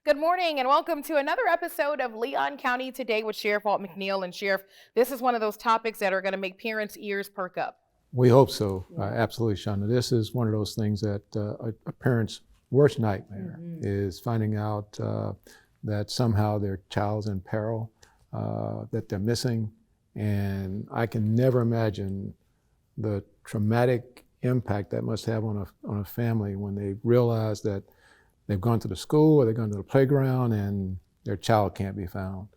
Good morning and welcome to another episode of Leon County Today with Sheriff Walt McNeil. And Sheriff, this is one of those topics that are going to make parents' ears perk up. We hope so. Absolutely, Shonda. This is one of those things that a parent's worst nightmare is finding out that somehow their child's in peril, that they're missing. And I can never imagine the traumatic impact that must have on a family when they realize that they've gone to the school or they've gone to the playground and their child can't be found.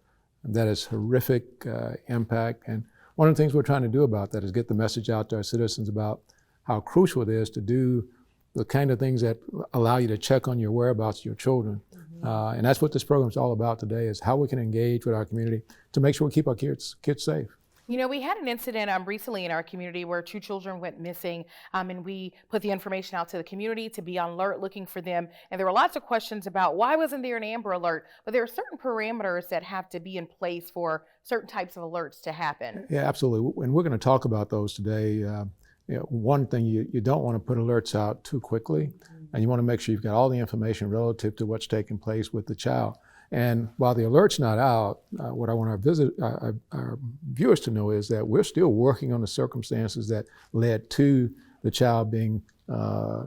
And that is horrific impact. And one of the things we're trying to do about that is get the message out to our citizens about how crucial it is to do the kind of things that allow you to check on your whereabouts of your children. And that's what this program is all about today, is how we can engage with our community to make sure we keep our kids safe. You know, we had an incident recently in our community where 2 children went missing, and we put the information out to the community to be on alert looking for them. And there were lots of questions about why wasn't there an Amber Alert? But there are certain parameters that have to be in place for certain types of alerts to happen. Yeah, absolutely. And we're going to talk about those today. One thing, you don't want to put alerts out too quickly, and you want to make sure you've got all the information relative to what's taking place with the child. And while the alert's not out, what I want our viewers to know is that we're still working on the circumstances that led to the child being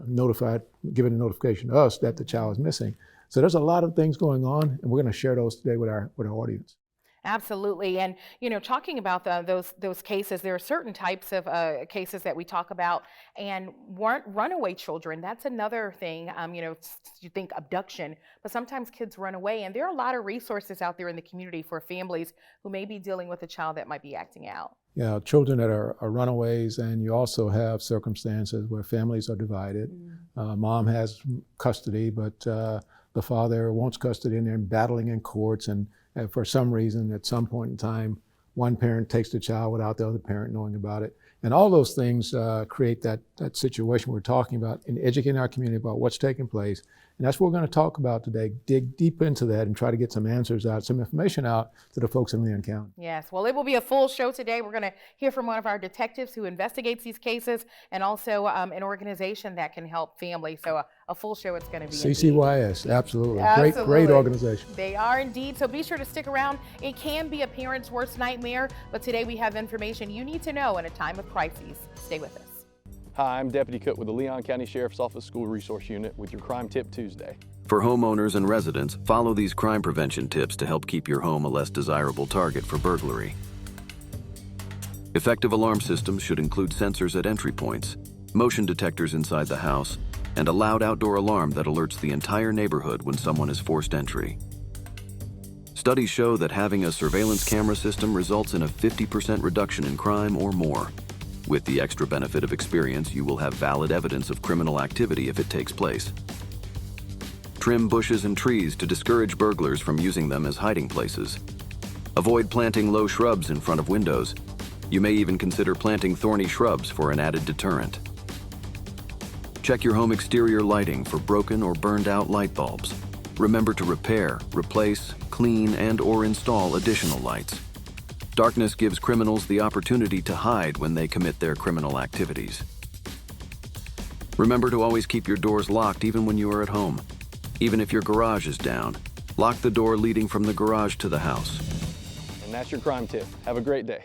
notified, given a notification to us that the child is missing. So there's a lot of things going on, and we're going to share those today with our audience. Absolutely. And, you know, talking about those cases, there are certain types of cases that we talk about, and runaway children, that's another thing. You think abduction, but sometimes kids run away, and there are a lot of resources out there in the community for families who may be dealing with a child that might be acting out. Yeah, children that are runaways, and you also have circumstances where families are divided. Mom has custody, but the father wants custody, and they're battling in courts, and for some reason, at some point in time, one parent takes the child without the other parent knowing about it. And all those things create that situation we're talking about in educating our community about what's taking place. And that's what we're going to talk about today, dig deep into that and try to get some answers out, some information out to the folks in Leon County. Yes, well, it will be a full show today. We're going to hear from one of our detectives who investigates these cases, and also an organization that can help families. So a full show it's going to be. CCYS, absolutely. Great organization. They are indeed. So be sure to stick around. It can be a parent's worst nightmare, but today we have information you need to know in a time of crises. Stay with us. Hi, I'm Deputy Cook with the Leon County Sheriff's Office School Resource Unit with your Crime Tip Tuesday. For homeowners and residents, follow these crime prevention tips to help keep your home a less desirable target for burglary. Effective alarm systems should include sensors at entry points, motion detectors inside the house, and a loud outdoor alarm that alerts the entire neighborhood when someone is forced entry. Studies show that having a surveillance camera system results in a 50% reduction in crime or more. With the extra benefit of experience, you will have valid evidence of criminal activity if it takes place. Trim bushes and trees to discourage burglars from using them as hiding places. Avoid planting low shrubs in front of windows. You may even consider planting thorny shrubs for an added deterrent. Check your home exterior lighting for broken or burned out light bulbs. Remember to repair, replace, clean, and/or install additional lights. Darkness gives criminals the opportunity to hide when they commit their criminal activities. Remember to always keep your doors locked even when you are at home. Even if your garage is down, lock the door leading from the garage to the house. And that's your crime tip. Have a great day.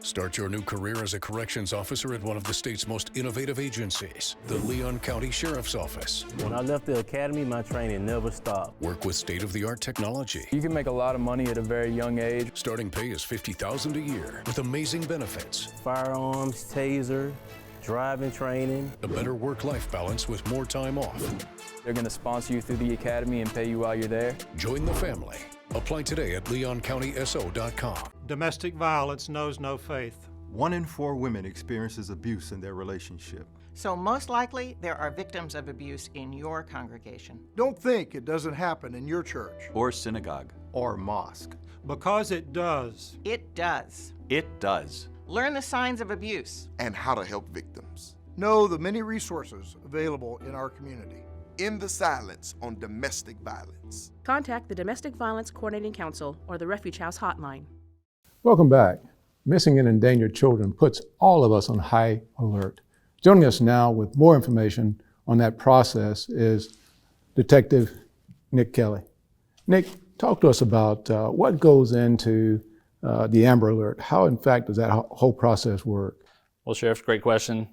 Start your new career as a corrections officer at one of the state's most innovative agencies, the Leon County Sheriff's Office. When I left the academy, my training never stopped. Work with state-of-the-art technology. You can make a lot of money at a very young age. Starting pay is $50,000 a year with amazing benefits. Firearms, taser, driving training. A better work-life balance with more time off. They're going to sponsor you through the academy and pay you while you're there. Join the family. Apply today at leoncountyso.com. Domestic violence knows no faith. 1 in 4 women experiences abuse in their relationship. So most likely, there are victims of abuse in your congregation. Don't think it doesn't happen in your church. Or synagogue. Or mosque. Because it does. It does. It does. Learn the signs of abuse. And how to help victims. Know the many resources available in our community. End the silence on domestic violence. Contact the Domestic Violence Coordinating Council or the Refuge House Hotline. Welcome back. Missing and endangered children puts all of us on high alert. Joining us now with more information on that process is Detective Nick Kelly. Nick, talk to us about what goes into the Amber Alert. How, in fact, does that whole process work? Well, Sheriff, great question.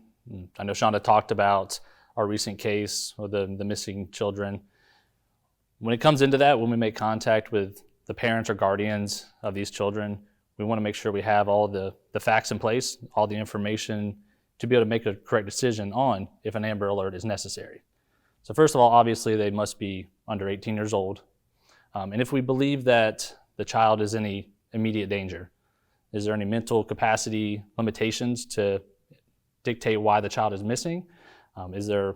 I know Shonda talked about our recent case with the missing children. When it comes into that, when we make contact with the parents or guardians of these children, we want to make sure we have all the facts in place, all the information to be able to make a correct decision on if an Amber Alert is necessary. So first of all, obviously they must be under 18 years old. And if we believe that the child is in any immediate danger, is there any mental capacity limitations to dictate why the child is missing? Is there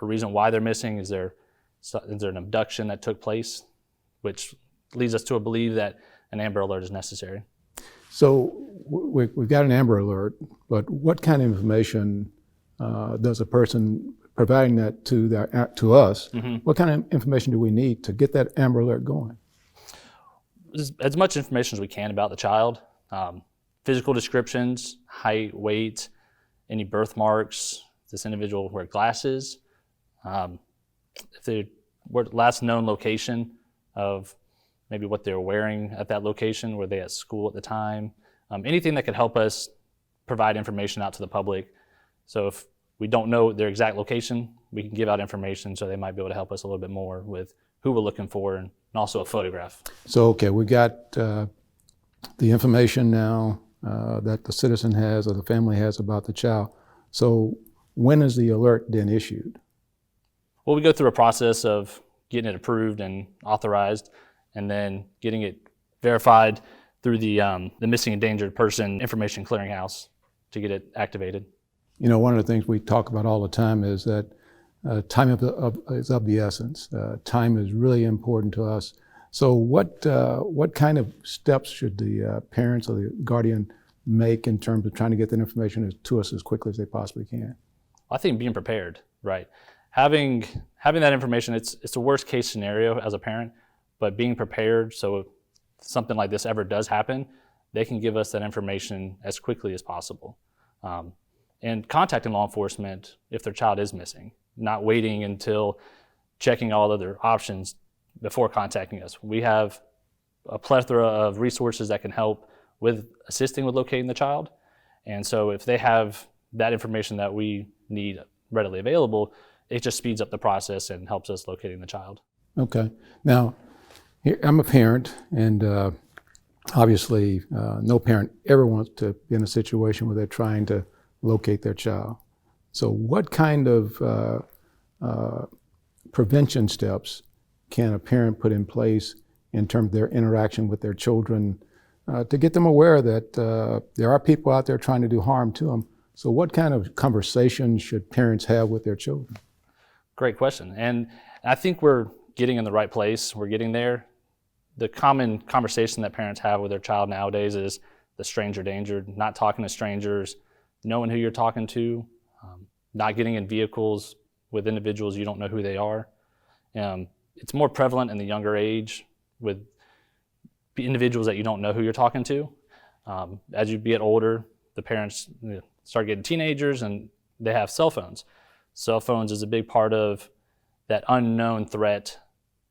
a reason why they're missing? Is there an abduction that took place, which leads us to believe that an Amber Alert is necessary? So we've got an Amber Alert, but what kind of information does a person providing that to us, what kind of information do we need to get that Amber Alert going? As much information as we can about the child. Physical descriptions, height, weight, any birthmarks, this individual wear glasses, if they were last known location of maybe what they were wearing at that location, were they at school at the time, anything that could help us provide information out to the public. So if we don't know their exact location, we can give out information so they might be able to help us a little bit more with who we're looking for and also a photograph. So, okay, we got the information now that the citizen has or the family has about the child. So when is the alert then issued? Well, we go through a process of getting it approved and authorized, and then getting it verified through the Missing Endangered Person Information Clearinghouse to get it activated. You know, one of the things we talk about all the time is that time is of the essence. Time is really important to us. So what kind of steps should the parents or the guardian make in terms of trying to get that information to us as quickly as they possibly can? I think being prepared, right? Having that information, it's a worst case scenario as a parent, but being prepared so if something like this ever does happen, they can give us that information as quickly as possible. And contacting law enforcement if their child is missing, not waiting until checking all other options before contacting us. We have a plethora of resources that can help with assisting with locating the child. And so if they have that information that we need readily available, it just speeds up the process and helps us locating the child. Okay. Now, here, I'm a parent, and obviously no parent ever wants to be in a situation where they're trying to locate their child. So what kind of prevention steps can a parent put in place in terms of their interaction with their children to get them aware that there are people out there trying to do harm to them? So what kind of conversations should parents have with their children? Great question. And I think we're getting in the right place. We're getting there. The common conversation that parents have with their child nowadays is the stranger danger, not talking to strangers, knowing who you're talking to, not getting in vehicles with individuals you don't know who they are. It's more prevalent in the younger age with individuals that you don't know who you're talking to. As you get older, the parents start getting teenagers and they have cell phones. Cell phones is a big part of that unknown threat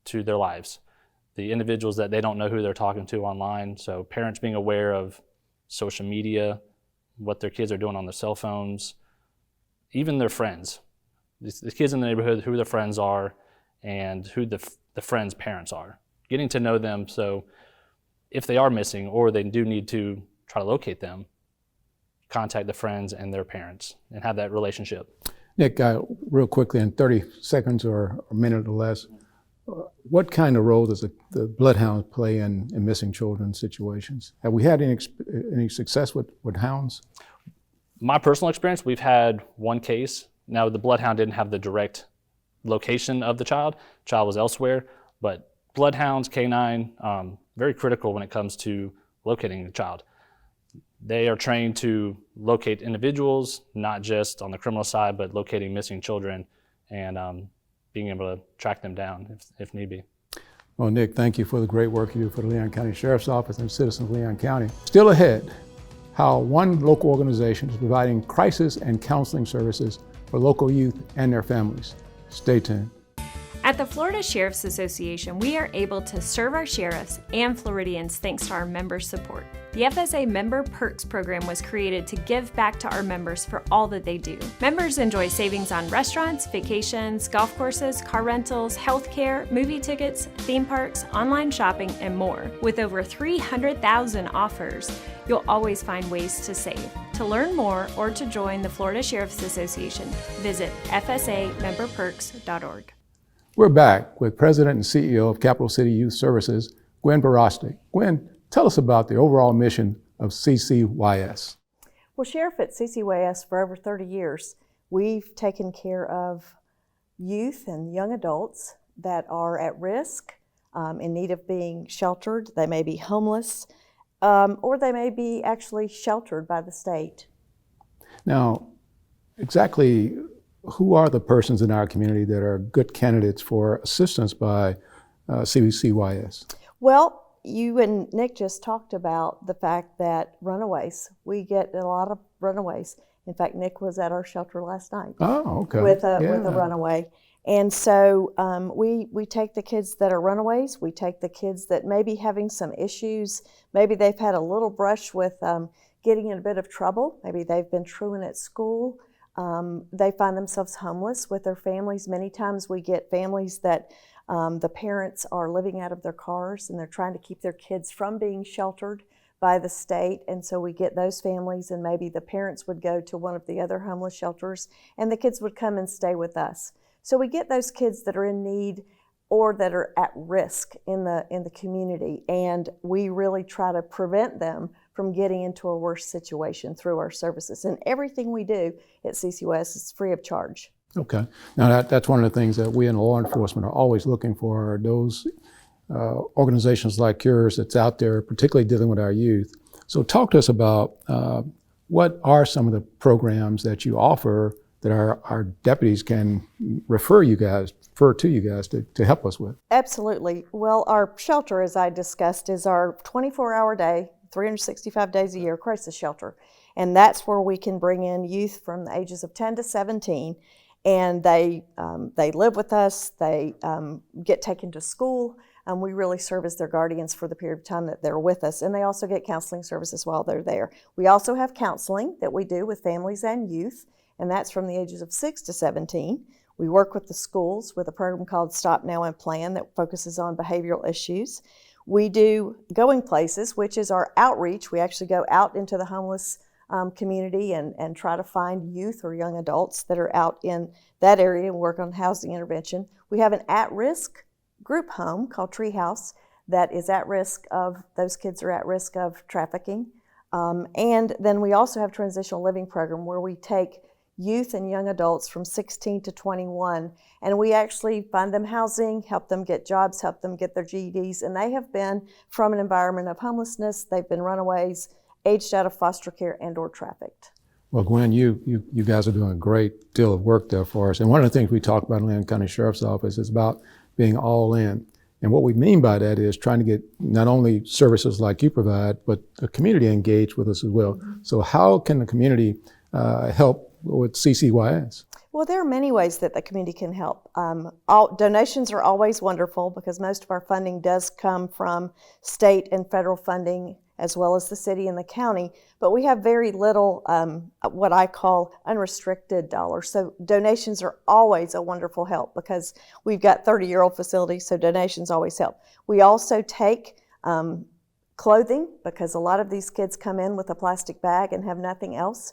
to their lives. The individuals that they don't know who they're talking to online. So parents being aware of social media, what their kids are doing on their cell phones, even their friends. The kids in the neighborhood, who their friends are, and who the friends' parents are. Getting to know them, so if they are missing or they do need to try to locate them, contact the friends and their parents and have that relationship. Nick, real quickly, in 30 seconds or a minute or less, what kind of role does the bloodhound play in missing children situations? Have we had any success with hounds? My personal experience, we've had one case. Now, the bloodhound didn't have the direct location of the child. The child was elsewhere, but bloodhounds, canine, very critical when it comes to locating the child. They are trained to locate individuals, not just on the criminal side, but locating missing children and being able to track them down if need be. Well, Nick, thank you for the great work you do for the Leon County Sheriff's Office and citizens of Leon County. Still ahead, how one local organization is providing crisis and counseling services for local youth and their families. Stay tuned. At the Florida Sheriff's Association, we are able to serve our sheriffs and Floridians thanks to our member support. The FSA Member Perks program was created to give back to our members for all that they do. Members enjoy savings on restaurants, vacations, golf courses, car rentals, healthcare, movie tickets, theme parks, online shopping, and more. With over 300,000 offers, you'll always find ways to save. To learn more or to join the Florida Sheriff's Association, visit fsamemberperks.org. We're back with President and CEO of Capital City Youth Services, Gwynn Virostek. Gwynn, tell us about the overall mission of CCYS. Well, Sheriff, at CCYS for over 30 years, we've taken care of youth and young adults that are at risk, in need of being sheltered. They may be homeless, or they may be actually sheltered by the state. Now, exactly who are the persons in our community that are good candidates for assistance by CCYS? Well, you and Nick just talked about the fact that runaways, we get a lot of runaways. In fact, Nick was at our shelter last night with a runaway. And so we take the kids that are runaways, we take the kids that may be having some issues, maybe they've had a little brush with getting in a bit of trouble, maybe they've been truant at school, they find themselves homeless with their families. Many times we get families that the parents are living out of their cars and they're trying to keep their kids from being sheltered by the state, and so we get those families, and maybe the parents would go to one of the other homeless shelters and the kids would come and stay with us. So we get those kids that are in need or that are at risk in the community, and we really try to prevent them from getting into a worse situation through our services. And everything we do at CCYS is free of charge. Okay. Now that's one of the things that we in law enforcement are always looking for, are those organizations like yours that's out there, particularly dealing with our youth. So talk to us about what are some of the programs that you offer that our deputies can refer to you guys to help us with? Absolutely. Well, our shelter, as I discussed, is our 24-hour day, 365 days a year crisis shelter. And that's where we can bring in youth from the ages of 10 to 17. And they live with us, they get taken to school, and we really serve as their guardians for the period of time that they're with us. And they also get counseling services while they're there. We also have counseling that we do with families and youth, and that's from the ages of 6 to 17. We work with the schools with a program called Stop Now and Plan that focuses on behavioral issues. We do Going Places, which is our outreach. We actually go out into the homeless community and try to find youth or young adults that are out in that area and work on housing intervention. We have an at-risk group home called Treehouse that is at risk of, those kids are at risk of trafficking. And then we also have a transitional living program where we take youth and young adults from 16 to 21, and we actually find them housing, help them get jobs, help them get their GEDs, and they have been from an environment of homelessness, they've been runaways, aged out of foster care, and or trafficked. Well, Gwynn, you guys are doing a great deal of work there for us. And one of the things we talk about in Leon County Sheriff's Office is about being all in. And what we mean by that is trying to get not only services like you provide, but the community engaged with us as well. So how can the community help with CCYS? Well, there are many ways that the community can help. All donations are always wonderful because most of our funding does come from state and federal funding, as well as the city and the county, but we have very little what I call unrestricted dollars. So donations are always a wonderful help because we've got 30-year-old facilities, so donations always help. We also take clothing because a lot of these kids come in with a plastic bag and have nothing else,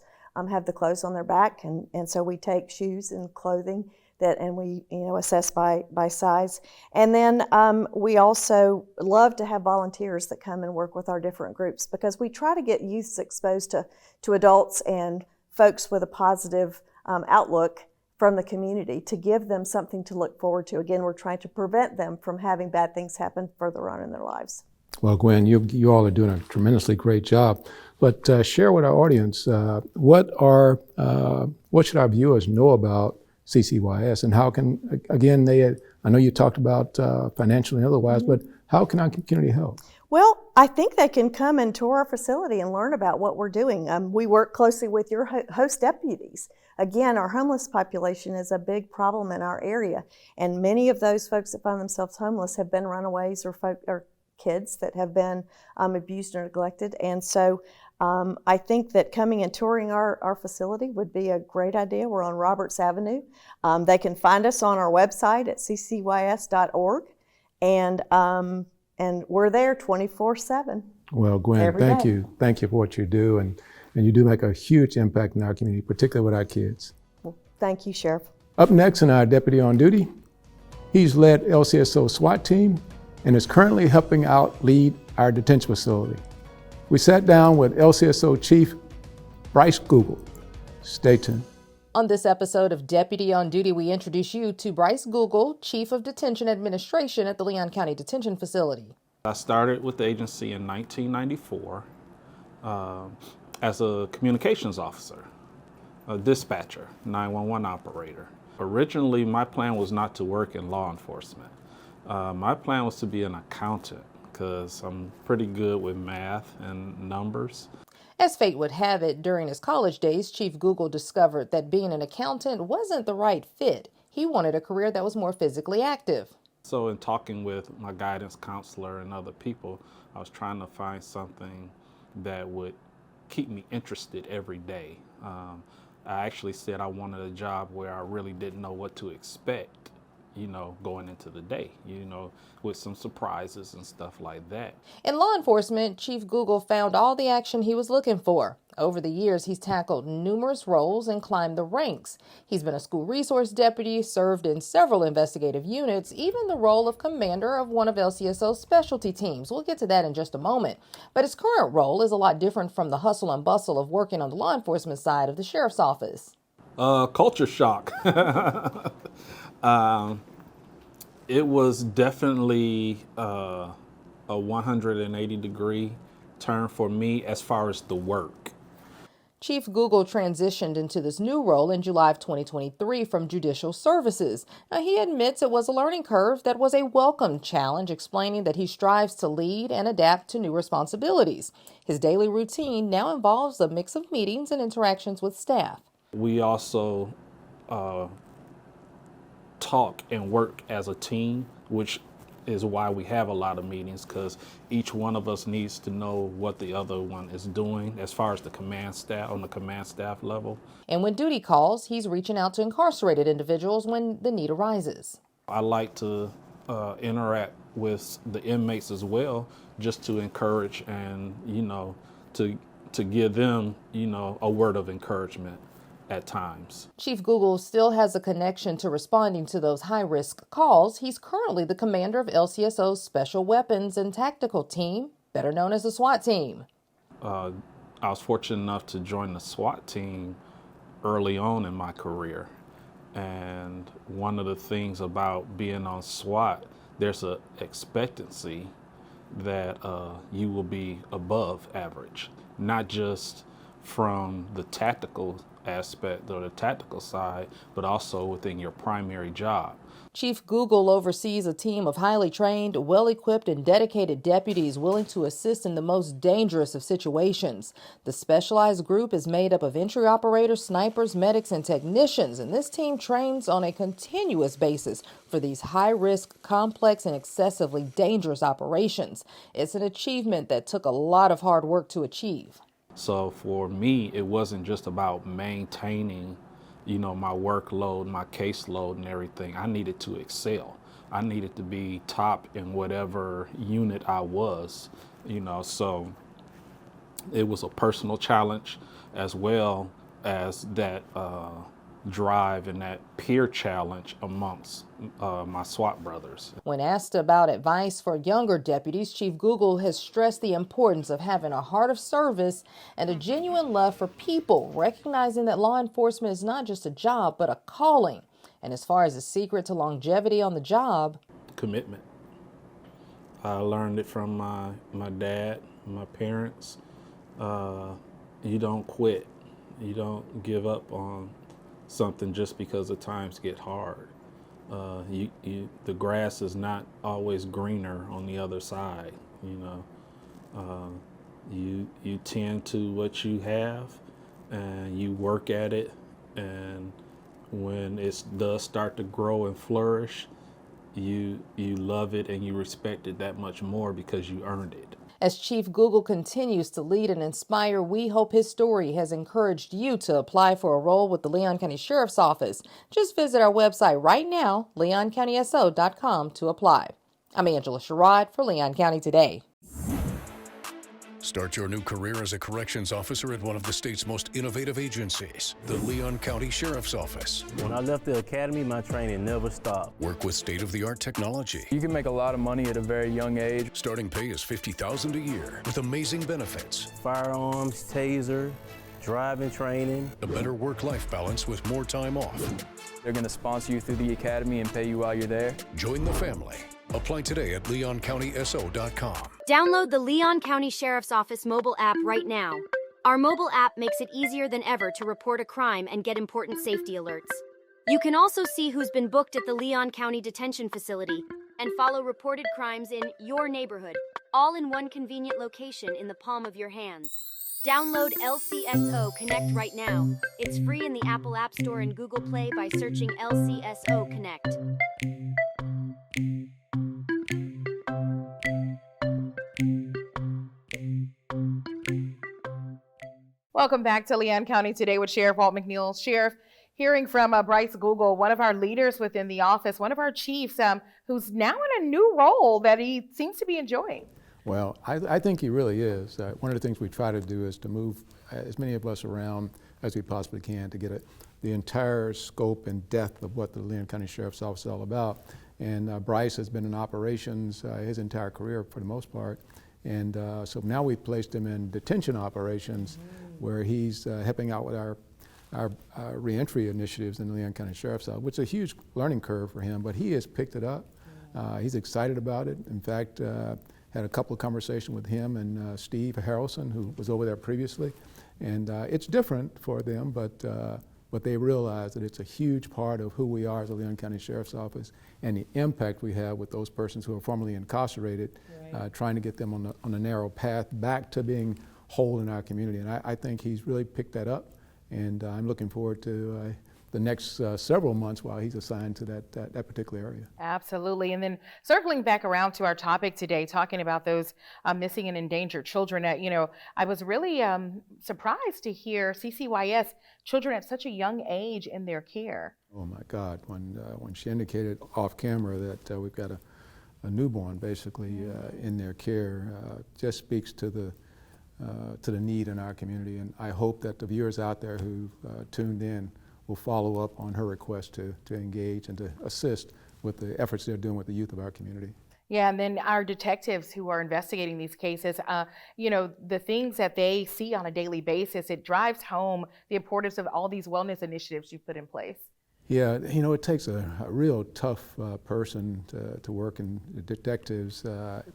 have the clothes on their back, and so we take shoes and clothing and we assess by size. And then we also love to have volunteers that come and work with our different groups because we try to get youths exposed to adults and folks with a positive outlook from the community to give them something to look forward to. Again, we're trying to prevent them from having bad things happen further on in their lives. Well, Gwynn, you all are doing a tremendously great job. But share with our audience, what should our viewers know about CCYS, and how can, again, I know you talked about financially and otherwise, but how can our community help? Well, I think they can come and tour our facility and learn about what we're doing. We work closely with your host deputies again, our homeless population is a big problem in our area. And many of those folks that find themselves homeless have been runaways or kids that have been abused or neglected. And so I think that coming and touring our facility would be a great idea. We're on Roberts Avenue. They can find us on our website at ccys.org. And we're there 24/7. Well, Gwynn, thank you. Thank you for what you do. And you do make a huge impact in our community, particularly with our kids. Well, thank you, Sheriff. Up next in our deputy on duty, he's led LCSO SWAT team and is currently helping out lead our detention facility. We sat down with LCSO Chief Bryce Google. Stay tuned. On this episode of Deputy on Duty, we introduce you to Bryce Google, Chief of Detention Administration at the Leon County Detention Facility. I started with the agency in 1994 as a communications officer, a dispatcher, 911 operator. Originally, my plan was not to work in law enforcement. My plan was to be an accountant because I'm pretty good with math and numbers. As fate would have it, during his college days, Chief Google discovered that being an accountant wasn't the right fit. He wanted a career that was more physically active. So in talking with my guidance counselor and other people, I was trying to find something that would keep me interested every day. I actually said I wanted a job where I really didn't know what to expect, going into the day, with some surprises and stuff like that. In law enforcement, Chief Google found all the action he was looking for. Over the years, he's tackled numerous roles and climbed the ranks. He's been a school resource deputy, served in several investigative units, even the role of commander of one of LCSO's specialty teams. We'll get to that in just a moment. But his current role is a lot different from the hustle and bustle of working on the law enforcement side of the sheriff's office. Culture shock. It was definitely a 180-degree turn for me as far as the work. Chief Google transitioned into this new role in July of 2023 from Judicial Services. Now, he admits it was a learning curve that was a welcome challenge, explaining that he strives to lead and adapt to new responsibilities. His daily routine now involves a mix of meetings and interactions with staff. We also talk and work as a team, which is why we have a lot of meetings, because each one of us needs to know what the other one is doing as far as the command staff, on the command staff level. And when duty calls, he's reaching out to incarcerated individuals when the need arises. I like to interact with the inmates as well, just to encourage and, to give them, a word of encouragement at times. Chief Google still has a connection to responding to those high-risk calls. He's currently the commander of LCSO's Special Weapons and Tactical Team, better known as the SWAT team. I was fortunate enough to join the SWAT team early on in my career. And one of the things about being on SWAT, there's an expectancy that you will be above average, not just from the tactical aspect or the tactical side, but also within your primary job. Chief Google oversees a team of highly trained, well-equipped, and dedicated deputies willing to assist in the most dangerous of situations. The specialized group is made up of entry operators, snipers, medics, and technicians, and this team trains on a continuous basis for these high-risk, complex, and excessively dangerous operations. It's an achievement that took a lot of hard work to achieve. So for me, it wasn't just about maintaining, my workload, my caseload and everything. I needed to excel. I needed to be top in whatever unit I was, so it was a personal challenge as well as that drive and that peer challenge amongst my SWAT brothers. When asked about advice for younger deputies, Chief Google has stressed the importance of having a heart of service and a genuine love for people, recognizing that law enforcement is not just a job, but a calling. And as far as the secret to longevity on the job, commitment. I learned it from my dad, my parents. You don't quit. You don't give up on something just because the times get hard. The grass is not always greener on the other side. You tend to what you have, and you work at it, And when it does start to grow and flourish, you love it and you respect it that much more because you earned it. As Chief Google continues to lead and inspire, we hope his story has encouraged you to apply for a role with the Leon County Sheriff's Office. Just visit our website right now, leoncountyso.com, to apply. I'm Angela Sherrod for Leon County Today. Start your new career as a corrections officer at one of the state's most innovative agencies, the Leon County Sheriff's Office. When I left the academy, my training never stopped. Work with state-of-the-art technology. You can make a lot of money at a very young age. Starting pay is $50,000 a year with amazing benefits. Firearms, taser, driving training. A better work-life balance with more time off. They're going to sponsor you through the academy and pay you while you're there. Join the family. Apply today at leoncountyso.com. Download the Leon County Sheriff's Office mobile app right now. Our mobile app makes it easier than ever to report a crime and get important safety alerts. You can also see who's been booked at the Leon County Detention Facility and follow reported crimes in your neighborhood, all in one convenient location in the palm of your hands. Download LCSO Connect right now. It's free in the Apple App Store and Google Play by searching LCSO Connect. Welcome back to Leon County Today with Sheriff Walt McNeil. Sheriff, hearing from Bryce Google, one of our leaders within the office, one of our chiefs, who's now in a new role that he seems to be enjoying. Well, I think he really is. One of the things we try to do is to move as many of us around as we possibly can to get the entire scope and depth of what the Leon County Sheriff's Office is all about. And Bryce has been in operations his entire career for the most part. And so now we've placed him in detention operations where he's helping out with our reentry initiatives in the Leon County Sheriff's Office, which is a huge learning curve for him, but he has picked it up. He's excited about it. In fact, had a couple of conversations with him and Steve Harrelson, who was over there previously. And it's different for them, but they realize that it's a huge part of who we are as a Leon County Sheriff's Office and the impact we have with those persons who are formerly incarcerated, trying to get them on a narrow path back to being whole in our community. And I think he's really picked that up, and I'm looking forward to the next several months while he's assigned to that particular area. Absolutely. And then circling back around to our topic today, talking about those missing and endangered children, I was really surprised to hear CCYS children at such a young age in their care. Oh my God, when she indicated off camera that we've got a newborn basically in their care, just speaks to the need in our community. And I hope that the viewers out there who tuned in will follow up on her request to engage and to assist with the efforts they're doing with the youth of our community. Yeah, and then our detectives who are investigating these cases, the things that they see on a daily basis, it drives home the importance of all these wellness initiatives you put in place. Yeah, it takes a real tough person to work in detectives,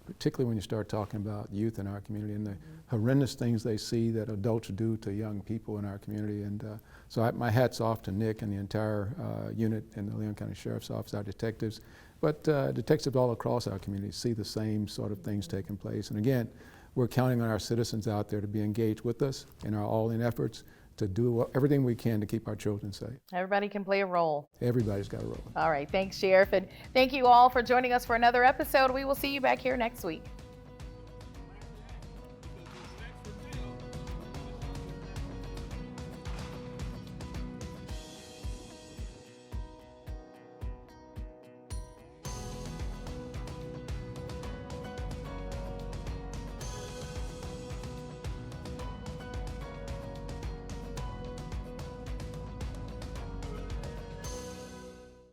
particularly when you start talking about youth in our community and the horrendous things they see that adults do to young people in our community. And so my hat's off to Nick and the entire unit in the Leon County Sheriff's Office, our detectives. But detectives all across our community see the same sort of things taking place. And again, we're counting on our citizens out there to be engaged with us in our all-in efforts to do everything we can to keep our children safe. Everybody can play a role. Everybody's got a role. All right, thanks, Sheriff. And thank you all for joining us for another episode. We will see you back here next week.